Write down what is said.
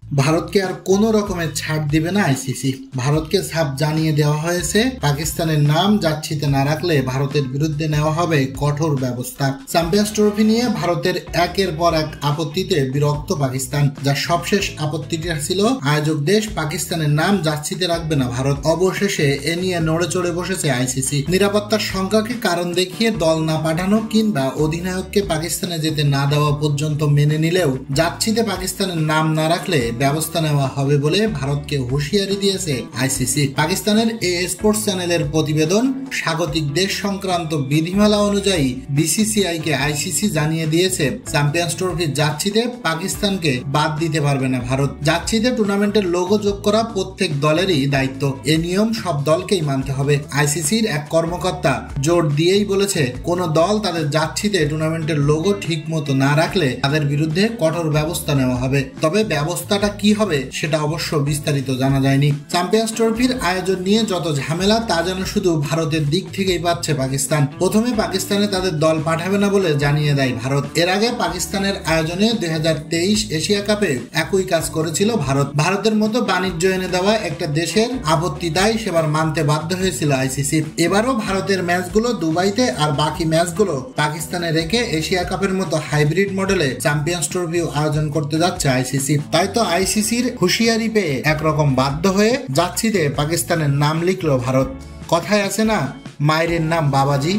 ভারতকে আর কোনো রকমের ছাড় দিবে না আইসিসি। ভারতকে সাফ জানিয়ে দেওয়া হয়েছে, পাকিস্তানের নাম যাচ্ছিতে না রাখলে ভারতের বিরুদ্ধে নেওয়া হবে কঠোর ব্যবস্থা। চ্যাম্পিয়ন্স ট্রফি নিয়ে ভারতের একের পর এক আপত্তিতে বিরক্ত পাকিস্তান, যার সবশেষ আপত্তিটা ছিল আয়োজক দেশ পাকিস্তানের নাম যাচ্ছিতে রাখবে না ভারত। অবশেষে এ নিয়ে নড়ে চড়ে বসেছে আইসিসি। নিরাপত্তার সংখ্যাকে কারণ দেখিয়ে দল না পাঠানো কিংবা অধিনায়ককে পাকিস্তানে যেতে না দেওয়া পর্যন্ত মেনে নিলেও যাচ্ছিতে পাকিস্তানের নাম না রাখলে ব্যবস্থা নেওয়া হবে বলে ভারতকে হুঁশিয়ারি দিয়েছে আইসিসি। পাকিস্তানের এ স্পোর্টস চ্যানেলের প্রতিবেদন, স্বাগতিক দেশ সংক্রান্ত বিধিমালা অনুযায়ী বিসিসিআই কে আইসিসি জানিয়ে দিয়েছে চ্যাম্পিয়ন্স ট্রফির যাচ্ছিতে পাকিস্তানকে বাদ দিতে পারবে না ভারত। যাচ্ছিতে টুর্নামেন্টের লোগো যোগ করা প্রত্যেক দলেরই দায়িত্ব। এ নিয়ম সব দলকেই মানতে হবে। আইসিসির এক কর্মকর্তা জোর দিয়েই বলেছে, কোন দল তাদের যাচ্ছিতে টুর্নামেন্টের লোগো ঠিক মতো না রাখলে তাদের বিরুদ্ধে কঠোর ব্যবস্থা নেওয়া হবে। তবে ব্যবস্থাটা কি হবে সেটা অবশ্য বিস্তারিত জানা যায়নি। চ্যাম্পিয়ন্স ট্রফির আয়োজন নিয়ে যত ঝামেলা তা যেন শুধু ভারতের দিক থেকেই পাচ্ছে পাকিস্তান। প্রথমে পাকিস্তানে তাদের দল পাঠাবে না বলে জানিয়ে দেয় ভারত। এর আগে পাকিস্তানের আয়োজনে 2023 এশিয়া কাপে একই কাজ করেছিল ভারত। ভারতের মতো বাণিজ্য এনে দেওয়া একটা দেশের আপত্তি তাই সেবার মানতে বাধ্য হয়েছিল আইসিসি। এবারও ভারতের ম্যাচগুলো দুবাইতে আর বাকি ম্যাচগুলো পাকিস্তানে রেখে এশিয়া কাপের মতো হাইব্রিড মডেলে চ্যাম্পিয়ন্স ট্রফি আয়োজন করতে যাচ্ছে আইসিসি। তাই তো আইসিসির হুঁশিয়ারি পেয়ে একরকম বাধ্য হয়ে যাচ্ছিতে পাকিস্তানের নাম লিখলো ভারত। কথায় আছে না, মায়ের নাম বাবাজি।